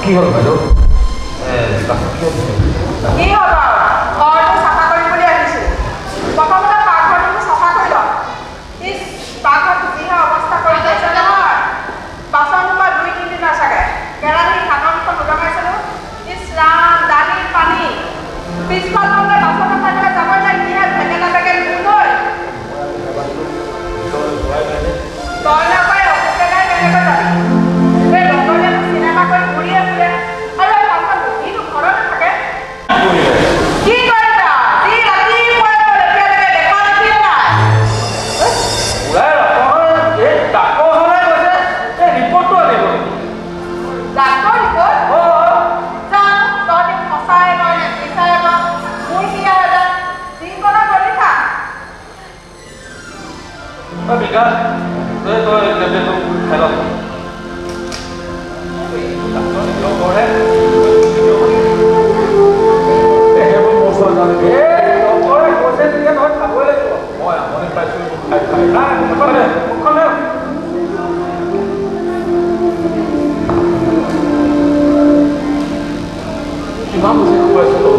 কি হ'ল বাইদেউ? কি হ'ল ঘৰটো চাফা কৰিম বুলি আহিছোঁ। প্ৰথমতে পাকঘৰটো চাফা কৰি লওঁ। ইছ, পাকঘৰটো যিহে অৱস্থা কৰি থৈছে নহয়, বাচন ধোৱা 2-3 দিন নাচাগে। কেৰাহী ঢাকনখন উদঙাইছিলোঁ। ইছ ৰাম, দালিৰ পানী পিছফাললৈ বাচন নাথাকিলে যাবই নাই। কিহে ভেকেলা ভেকেল ধুই তই নাপায় অসুখে নাই কেনেকৈ যাবি? এই লগতে চিনেমা কৰি ঘূৰি আছিলে আৰু এই বাচন কিনো ঘৰতে থাকে। কি কৰিবা? যি ৰাতিপুৱাই এতিয়ালৈকে দেখা দেখিলে নাই। ডাক্তৰ ওচৰলৈ গৈছে, এই ৰিপৰ্টটো আনিব। Doctor report? জানো তহঁতি সঁচাই কয় নে মিছাই কয়, মোৰ কি আৰু যিকোনো কৰি থাক। বিকাশ, তই টেবলেটটো খাই ল। লগৰহে সেইবোৰ মোৰ ওচৰত জানে। লগৰে কৈছে তেতিয়া নহয় খাবই লাগিব। মই আমনি পাইছোঁ খাই খাই। নাই মুখখন কিমান বুজি কৈ আছোঁ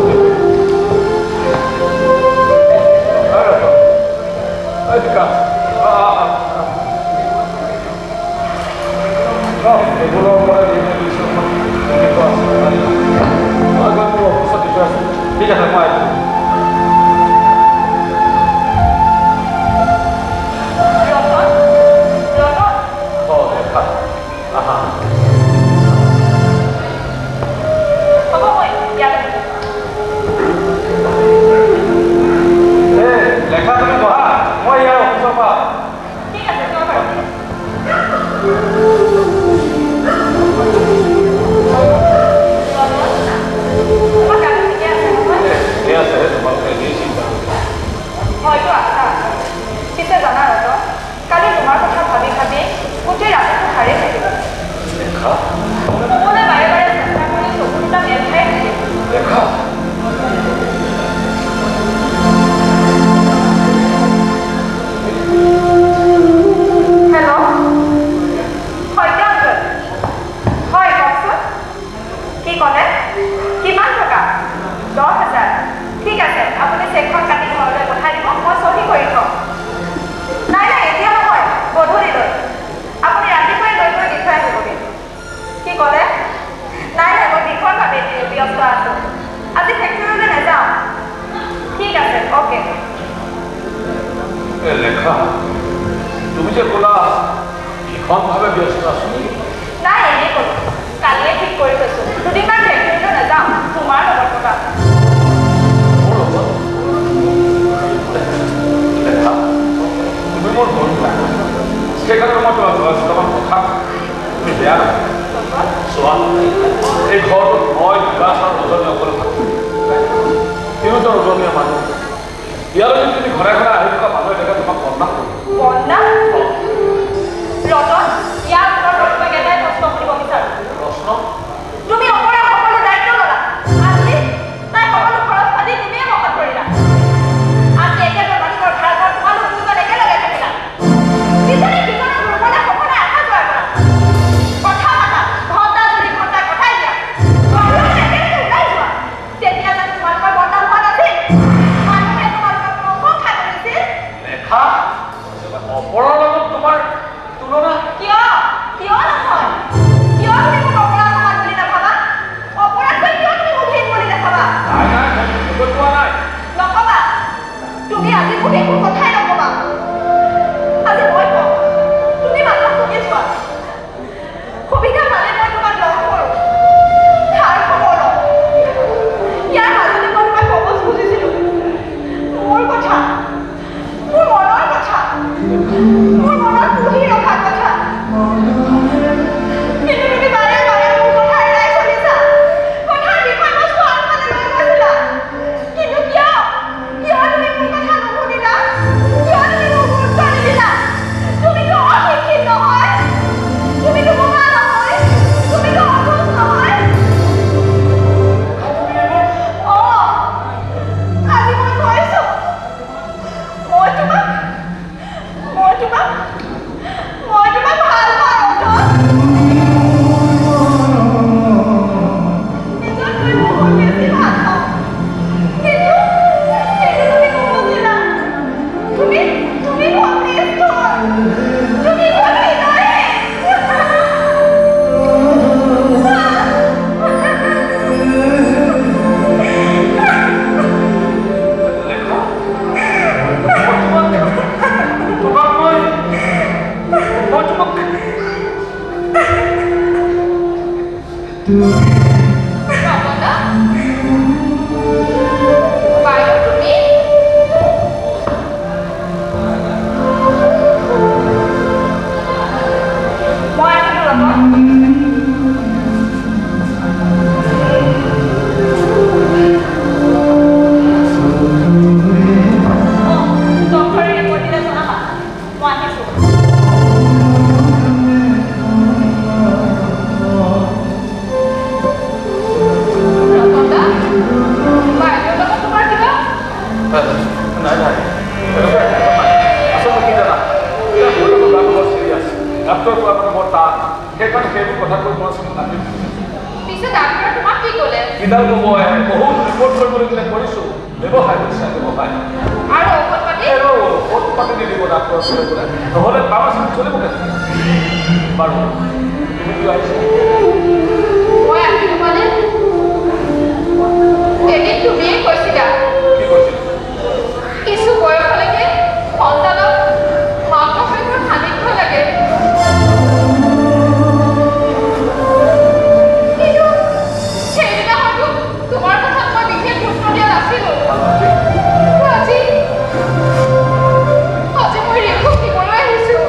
বিকাশ। এইবোৰৰ পৰা মোৰ অফিচত দি থৈ আছোঁ। ঠিক আছে, মই আহিছোঁ। লেখা তুমি বহা, মই ইয়াৰ অফিচৰ পৰা। ঠিক আছে, তই বাৰু হয়তো আশা আছে। পিছে জানা ৰতন, কালি তোমাৰ কথা ভাবি ভাবি গোটেই ৰাতিটো সাৰেই থাকিব। শুবলৈ বাৰে বাৰে চেষ্টা কৰি চকু দুটা মেল খাই থাকিব। হেল্ল', সত্য অংকল। হয় কওকচোন, কি ক'লে? কিমান টকা? 10,000। ঠিক আছে, আপুনি চেকখন কাটি ঘৰলৈ পঠাই দিব, মই চহী কৰি থ'ম। নাই নাই, এতিয়া নহয়, গধূলিলৈ। আপুনি ৰাতিপুৱাই লৈ গৈ দি থৈ আহিবগৈ। কি ক'লে? নাই নাই, মই ভীষণভাৱে ব্যস্ত আছোঁ। আজি ফেক্টৰীলৈ নাযাওঁ। ঠিক আছে, অ'কে। লেখা, তুমি যে ক'লা ভীষণভাৱে ব্যস্ত আছো নেকি? নাই, এনেই ক'লো। কালিয়ে ঠিক কৰি থৈছোঁ, দুদিনমান ফেক্টৰীলৈ নাযাওঁ, তোমাৰ লগত থকা। মোৰ লগত? লেখা, তুমি মোৰ বন্ধু। সেইকাৰণে মই তোমাৰ দুটামান কথা তুমি বেয়া চোৱা। এই ঘৰটোত মই বিকাশ আৰু ৰজনী অকলে থাকোঁ। তিনিওটা ৰজনীয়া মানুহ। ইয়ালৈ যদি তুমি ঘৰে ঘৰে আহি থকা মানুহ এটাকে তোমাক বদনাম কৰিম। বদনাম? ৰতন, ইয়াৰ ওপৰত তোমাক এটাই প্ৰশ্ন সুধিব বিচাৰোঁ। প্ৰশ্ন? তুমি অকলে সকলো দায়িত্ব ল'লা। আজি তাই সকলো খৰচ পাতি তুমিয়ে বহন কৰিলা। আজি একেজন মানুহৰ ভাড়াঘৰত তোমালোক দুজন একেলগে থাকিলা। ইজনে সিজনৰ ৰুমলৈ সকলোৱে অহা যোৱা কৰা। কথা পাতা, ঘণ্টা ধৰি ঘণ্টা কটাই দিয়া। বাহিৰলৈ একেলগে ওলাই যোৱা। তেতিয়া জানো তোমালোকৰ বদনাম হোৱা নাছিল? মানুহে তোমালোকক প্ৰশংসা কৰিছিল। লেখা, অপৰৰ লগত তোমাৰ তুলনা? কিয়? ৰমনা বাইদেউ তুমি মই আহিলোঁ ৰমন ডক্টৰে ৰিপৰ্ট দিলে জনাবা মই আহিছোঁ নাই নাই আচলতে কি জানা এতিয়া মোৰ গাটো বৰ চিৰিয়াছ ডাক্তৰ কোৱা মানে বৰ টান সেইকাৰণে সেইবোৰ কথা কৈ মই চোন নামি পিছে ডাক্তৰ তোমাক কি ক'লে কিডাল মই বহুত ৰিপৰ্ট কৰিবলৈ কৰিছোঁ ব্যৱসায় কৰিছা ব্যৱসায় আৰু ঔষধ পাতি আৰু ঔষধ পাতি দি দিব ডাক্তৰ বোলে নহ'লে ফাৰ্মাচী চলিব কেনেকৈ বাৰু তুমি কি আহিছা মই আহিলোঁ মানে এদিন তুমিয়ে কৈছিলা কি কৈছিল কিছু বয়সলৈকে সন্তানক মাকৰ সৈতে সান্নিধ্য লাগে কিন্তু সেইদিনা হয়তো তোমাৰ কথাত মই বিশেষ গুৰুত্ব দিয়া নাছিলোঁ আজি মই ৰিপুক দিবলৈ আহিছোঁ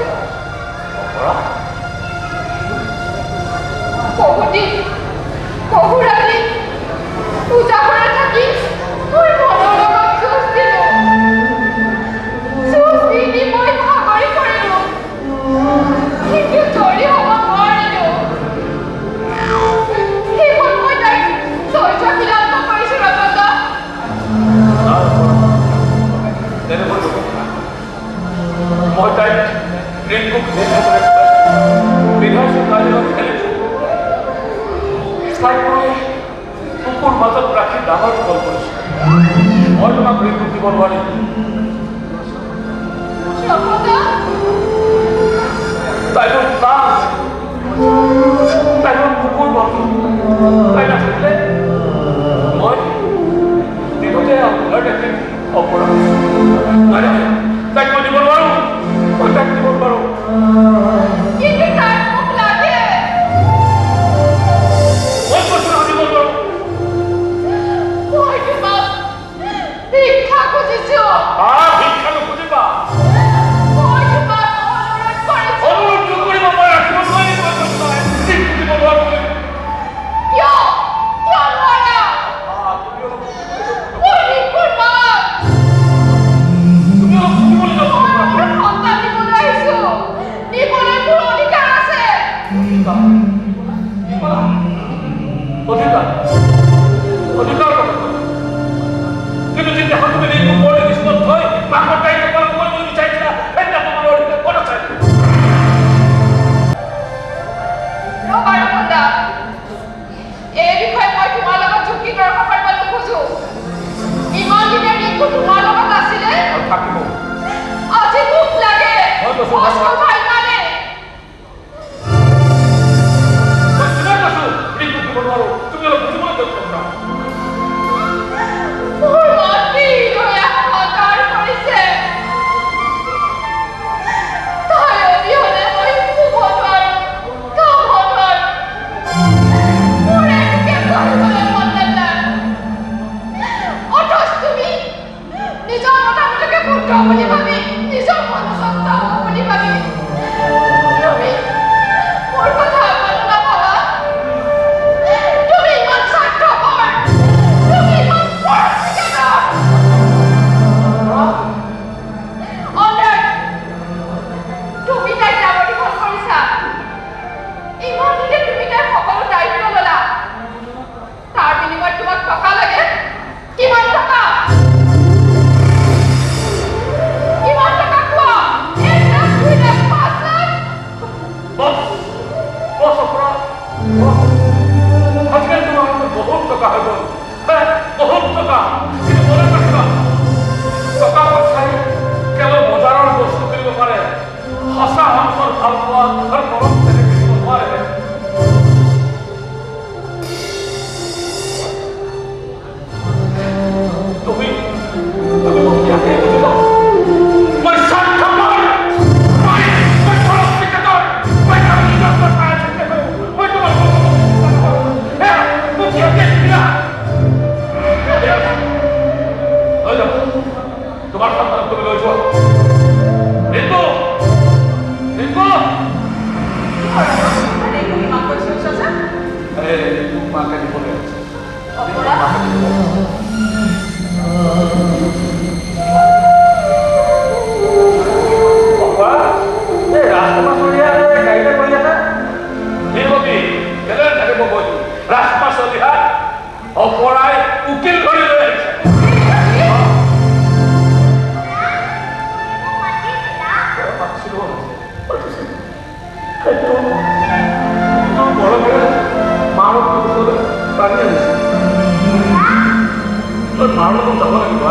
বহু ৰাতি পূজা ঘৰত থাকি মই মনৰ লগত যুঁজ দিলোঁ যুঁজ দি মই ভাগৰি পৰিলোঁ কিন্তু জয়ী হ'ব নোৱাৰিলোঁ শেষত মই তাইক ধৈৰ্য সিদ্ধান্ত কৰিছোঁ ৰতনদা মই তাইক ৰিংকুক বিধায়ক কাৰ্যালয়ত খেলিছোঁ তাইক মই কুকুৰ মাজত ৰাখি ডাঙৰ কল কৰিছোঁ মই তোমাক ৰিংকুক দিব নোৱাৰিম তাই মোৰ লাজ তাই মোৰ কুকুৰ বন্ধু তাই নাথাকিলে মই দিনতে আপোনাৰ দেখিম অপৰাধ তাইক মই দিব নোৱাৰোঁ মই তাইক দিব পাৰোঁ কিন্তু তাই মোক লাগে মই কৈছোঁ দিব পাৰোঁ মই তোমাক ভিক্ষা খুজিছোঁ ভিক্ষা নুখুজিবা মই তোমাক অনুৰোধ কৰিছোঁ অনুৰোধ নকৰিব মই ৰাখিব নোৱাৰিম মই কৈছোঁ নহয় ৰিংকুক দিব নোৱাৰোঁ কিয় নোৱাৰা মই ৰিংকুৰ মাক তুমি অলপ শুনিবলৈ মই যাবা মোৰ সন্তান দিবলৈ আহিছোঁ দিবলৈ মোৰ অধিকাৰ আছে অধিকাৰ কিন্তু যেতিয়াখন তুমি ৰিংকুক মোৰ নিষ্পত হৈ মাকৰ দায়িত্ব পালন কৰিবলৈ বিচাৰিছিলা সেইদিনা তোমাৰ অধিকাৰ ক'ত আছে ৰ'বা ৰমনদা এই বিষয়ে মই তোমাৰ লগত যুক্তি তৰ্ক কৰিব নোখোজো ইমান দিনে ৰিংকু তোমাৰ লগত আছিলে আৰু থাকিব আজি মোক লাগে মই কৈছোঁ কষ্ট ভাই মানে মই কিমান কৈছোঁ ৰিংকুক দিব নোৱাৰোঁ তুমি অলপ বুজিবলৈ যত্ন কৰা মোৰ মাতৃ হৈ অহংকাৰ কৰিছে তাই অবিহনে মই শুব নোৱাৰোঁ খাব নোৱাৰোঁ মোৰ একোকে কৰিবলৈ মন নাযায় অথচ তুমি নিজৰ মতামতকে পুত্ৰ বুলি ভাবি নিজৰ মনস্বত্ব বুলি ভাবি তুমি মোৰ কথা অকণো নাভাবা তুমি ইমান স্বাৰ্থপৰ তুমি ইমান পৰস্পৃকাতৰ অনাৰ তুমি তাইক ডাঙৰ দীঘল কৰিছা ইমান দিনে তুমি তাইৰ সকলো দায়িত্ব ল'লা তাৰ বিনিময়ত তোমাক টকা লাগে কিমান টকা কিমান টকা কোৱা 1 লাখ 2 লাখ 5 লাখ বছ অপৰাধ আজিকালি তোমাৰ হাতত বহুত টকা হৈ গ'ল বহুত টকা কিন্তু মনে ৰাখিবা টকা পইচাই কেৱল বজাৰৰ বস্তু কিনিব পাৰে সঁচা মানুহৰ ভাল পোৱা আৰু মৰম তেনেকৈ কিনিব নোৱাৰে তুমি মোক ইয়াতে বুজিবা মই স্বাৰ্থপৰ মই পৰস্পৃকাতৰ মই নিজৰ কথা চিন্তা কৰোঁ মই তোমাৰ তোমাকে দিবলৈ আহিছে অপৰাধ এই ৰাজকুমাৰ চলিহাৰে গাড়ীতে কৰি আছে নিৰ্মতি কেলে থাকিব কৈছো ৰাজকুমাৰ চলিহাত অপৰাই উকিল কৰি লৈ আহিছে পানী আনিছে মাৰ লগত যাব লাগিব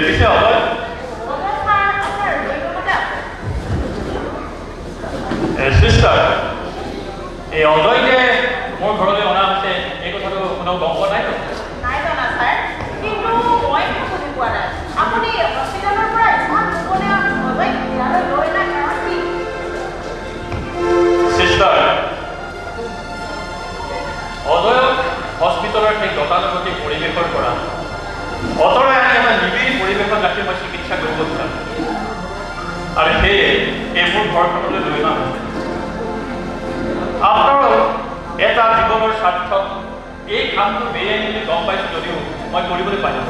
পিছে অজয় সিস্টাৰ এই অজয় যে মোৰ ঘৰলৈ অনা হৈছে এই কথাটো কোনো গম পোৱা নাই নাই জানা ছাৰ কিন্তু মই বুজি পোৱা নাই আপুনি হস্পিটেলৰ পৰা ইমান লোকলে অজয় ইয়ালৈ লৈ নাই কাৰণ কি সিস্টাৰ অজয়ক হস্পিটেলৰ সেই গতানুগতিক পৰিৱেশৰ পৰা অতৰাই আনি এটা নিবিড় পৰিৱেশত ৰাখি মই চিকিৎসা কৰিব বিচাৰোঁ আৰু সেয়ে এই মোৰ ঘৰখনলৈ লৈ অনা হৈছে আপোনাৰো এটা জীৱনৰ স্বাৰ্থত এই কামটো বেয়াই বুলি গম পাইছোঁ যদিও মই কৰিবলৈ বাধ্য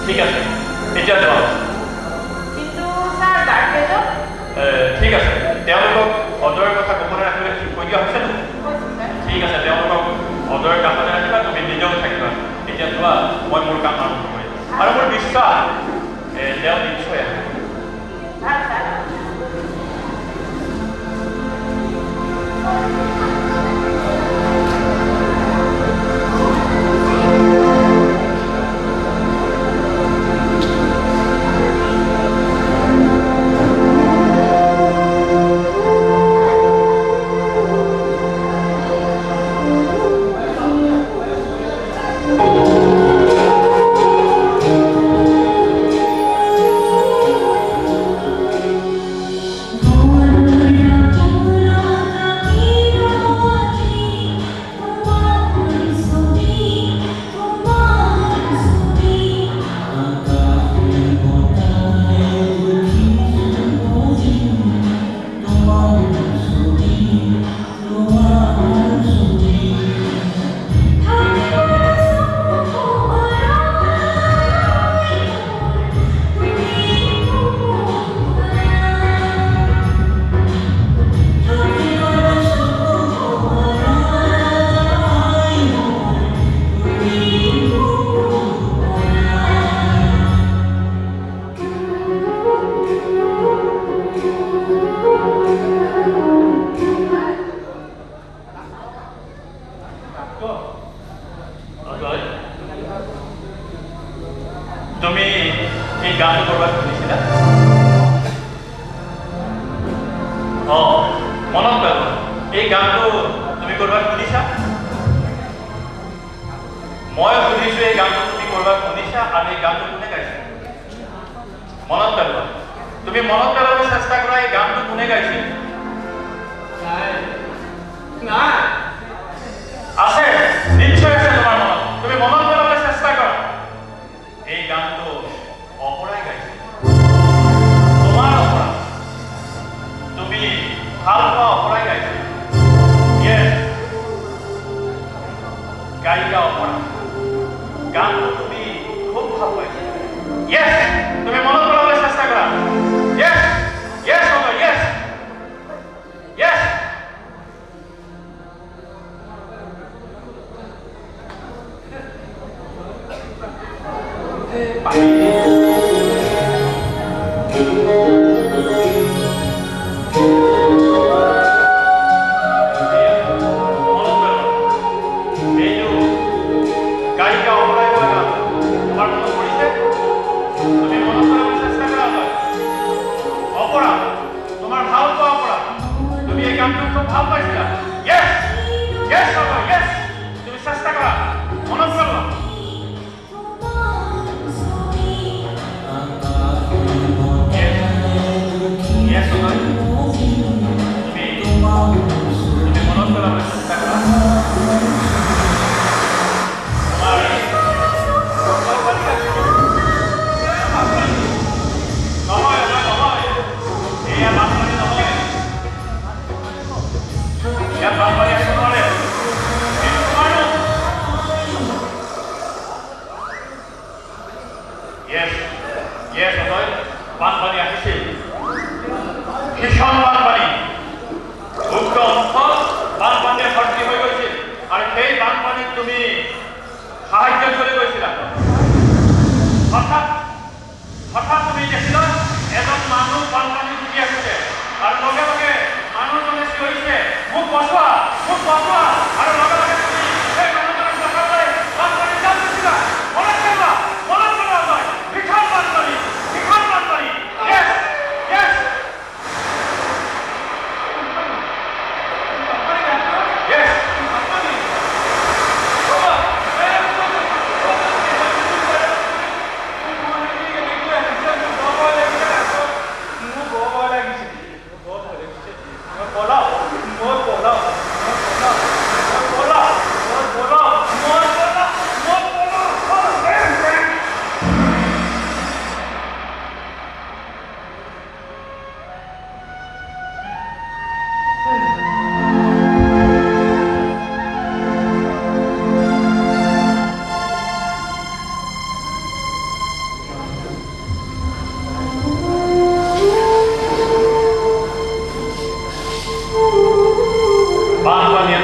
ঠিক আছে এতিয়া যাওক কিন্তু ছাৰ গাৰ্জেনক ঠিক আছে তেওঁলোকক অজয়ৰ কথা গোপনে ৰাখিবলৈ কৈ দিয়া হৈছে নেকি ঠিক আছে তেওঁলোকক অজয়ৰ কাষতে ৰাখিবা তুমি নিজেও থাকিবা এতিয়া যোৱা মই মোৰ কাম আৰম্ভ কৰিম আৰু মোৰ বিশ্বাস তেওঁ নিশ্চয় আহিব ভাল ছাৰ তুমি এই গানটো কৰবাত শুনিছিলা মনত পেলোৱা এই গানটো তুমি কৰবাত শুনিছা মই শুনিছোঁ এই গানটো তুমি কৰবাত শুনিছা আৰু এই গানটো কোনে গাইছে মনত পেলোৱা তুমি মনত পেলাবলৈ চেষ্টা কৰা এই গানটো কোনে গাইছে নাই আছে নিশ্চয় আছে তোমাৰ মনত তুমি মনত পেলাবলৈ চেষ্টা কৰা এই গানটো অপৰাই গাইছে তোমাৰ অপৰা তুমি ভাল পোৱা অপৰাই গাইছে গায়িকা অপৰা গানটো তুমি খুব ভাল পাইছা তুমি মনত পেলাবলৈ চেষ্টা কৰা Yes,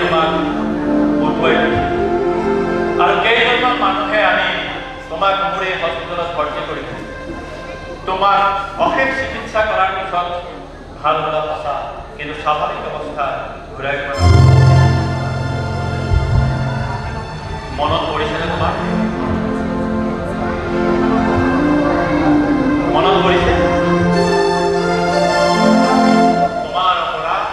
তোমাক উঠুৱাই দিছে আৰু কেইজনমান মানুহে আনি তোমাক মোৰ এই হস্পিটেলত ভৰ্তি কৰিছে। তোমাক অশেষ চিকিৎসা কৰাৰ পিছত ভাল হোৱা পাছা কিন্তু স্বাভাৱিক অৱস্থা ঘূৰাই পোৱা মনত পৰিছেনে তোমাৰ? মনত পৰিছে? তোমাৰ অপৰাধ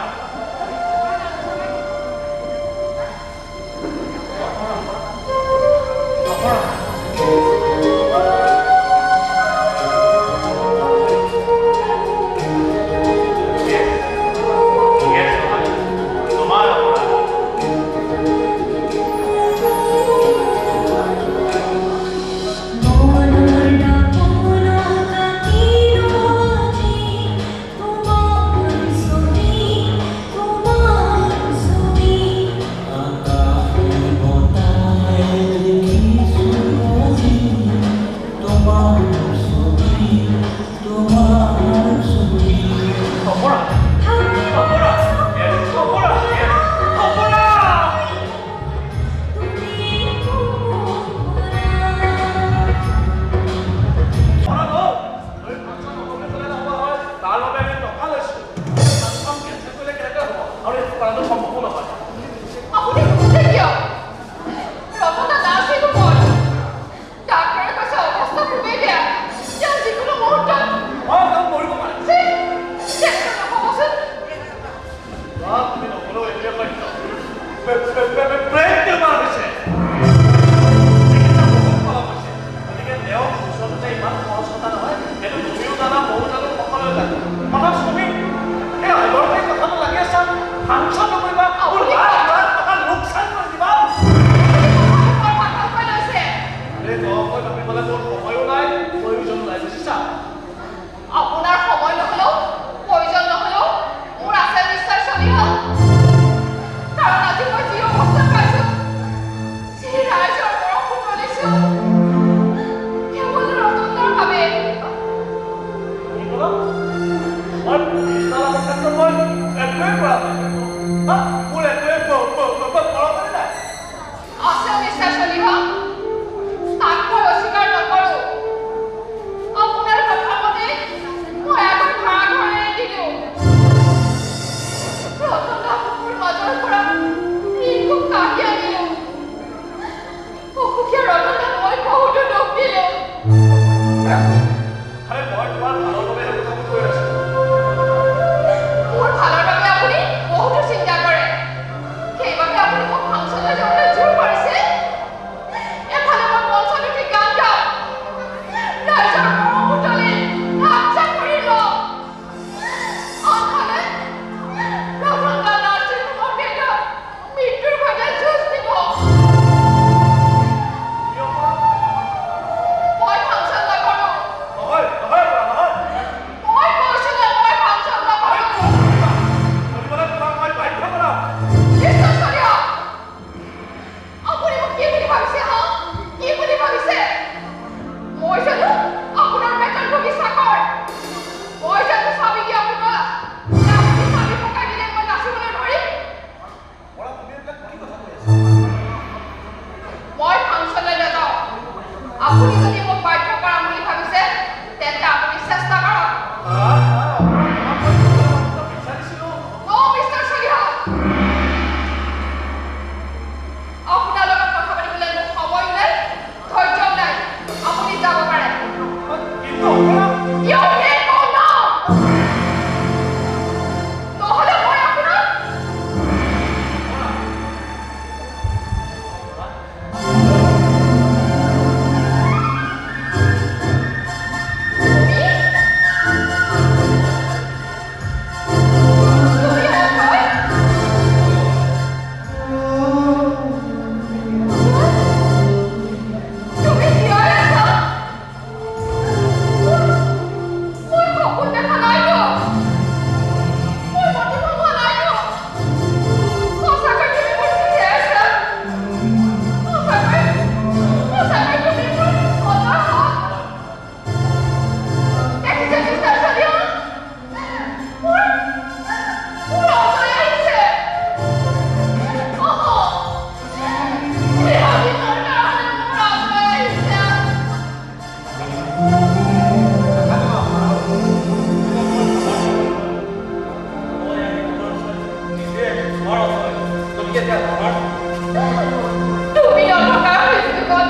তুমি নথকা যুগত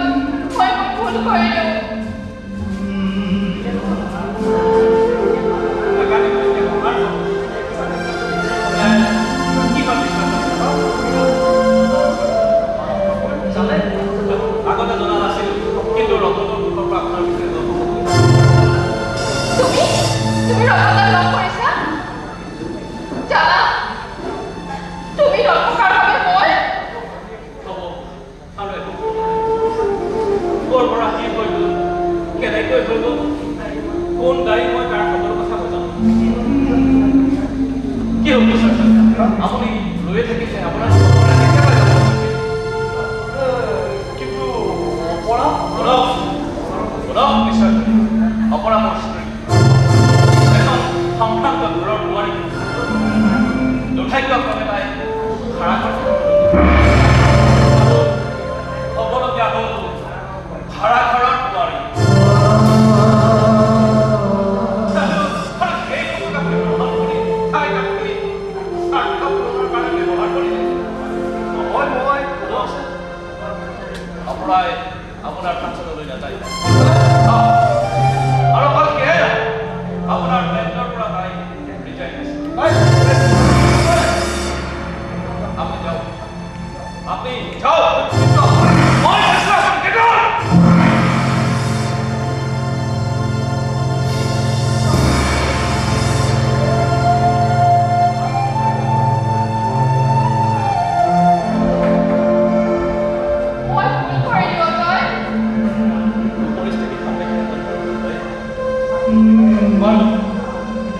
মই ভুল কৰিলোঁ। আগতে জনা নাছিল কিন্তু ৰতনৰ মুখৰ পৰা আপোনাৰ বিষয়ে তুমি ৰতনক লগ কৰিছা? জানা তুমি নথকাৰ বাবে মই ক'ৰ পৰা কি হৈ গ'ল, কেনেকৈ হৈ গ'ল, কোন গাড়ী মই তাৰ খবৰ কথা নাজানো। কি হ'ব আপুনি ৰৈ থাকিছে আপোনাৰ কিন্তু নিশ্চয় অপৰাধ এখন সম্ভ্ৰান্ত ঘৰৰ বোৱাৰী দুৰ্ভাগ্যক্ৰমে তাই ভাড়া হ'বলগীয়া হ'ল ভাড়া ঘৰৰ বোৱাৰী। অপৰাই আপোনাৰ ফাংচনলৈ নাযায় আৰু অকল সেয়াই আপোনাৰ বেংকৰ পৰা তাই ৰিজাইন দিছে। আপনি যাও, আপনি যাও, মই চেষ্টা কৰিম।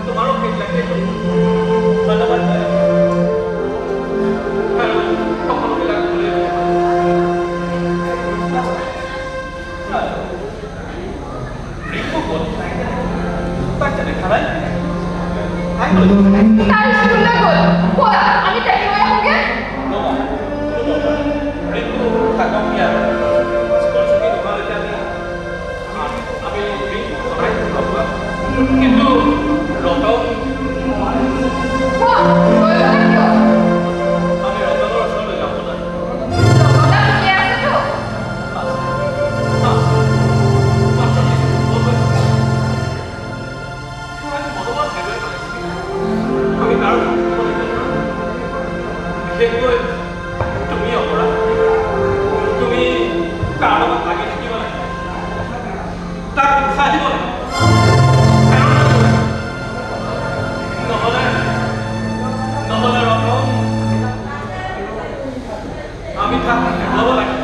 তোমারও ঠিক লাগে ধন্যবাদ সকলবিলাক দেখা নাই তাই স্কুলে গ'ল ব'লা আমি তাইক লৈ আহোঁগে। ঋতু থাকক ইয়াত স্কুল ছুটি নোহোৱালৈকে আমি কিন্তু ৰতন আমি ৰতনৰ ওচৰলৈ যাব নাই। আমি তাৰ বিশেষকৈ তুমি অপৰাধ, তুমি তাৰ লগত লাগি থাকিব লাগে, তাক উৎসাহ দিব লাগে। নহ'লে ৰতন আমি তাক ল'ব লাগিব।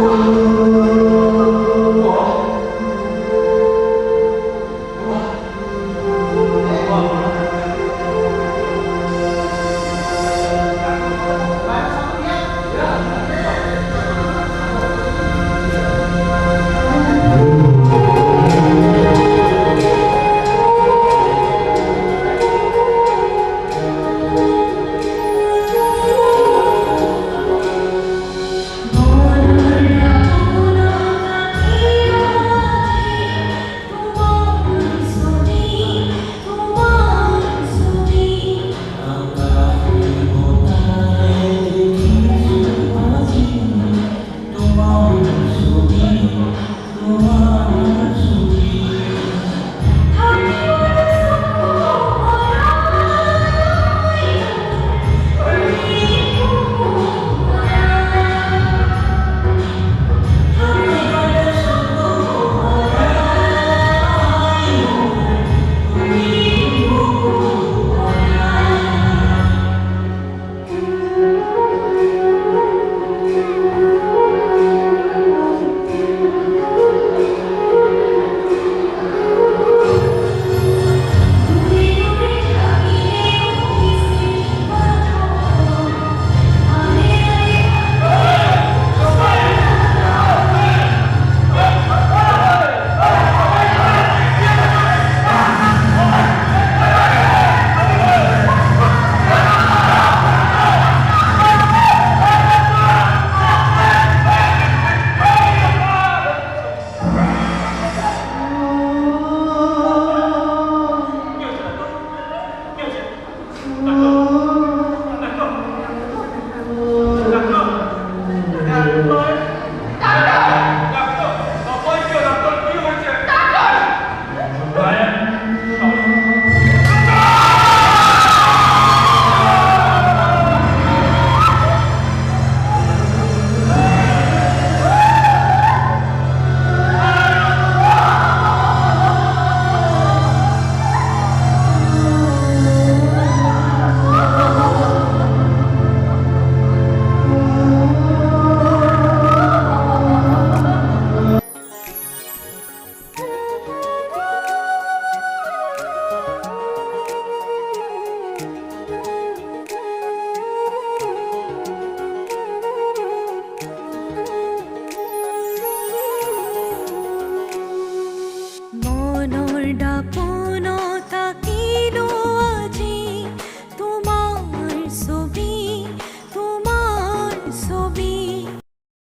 আছে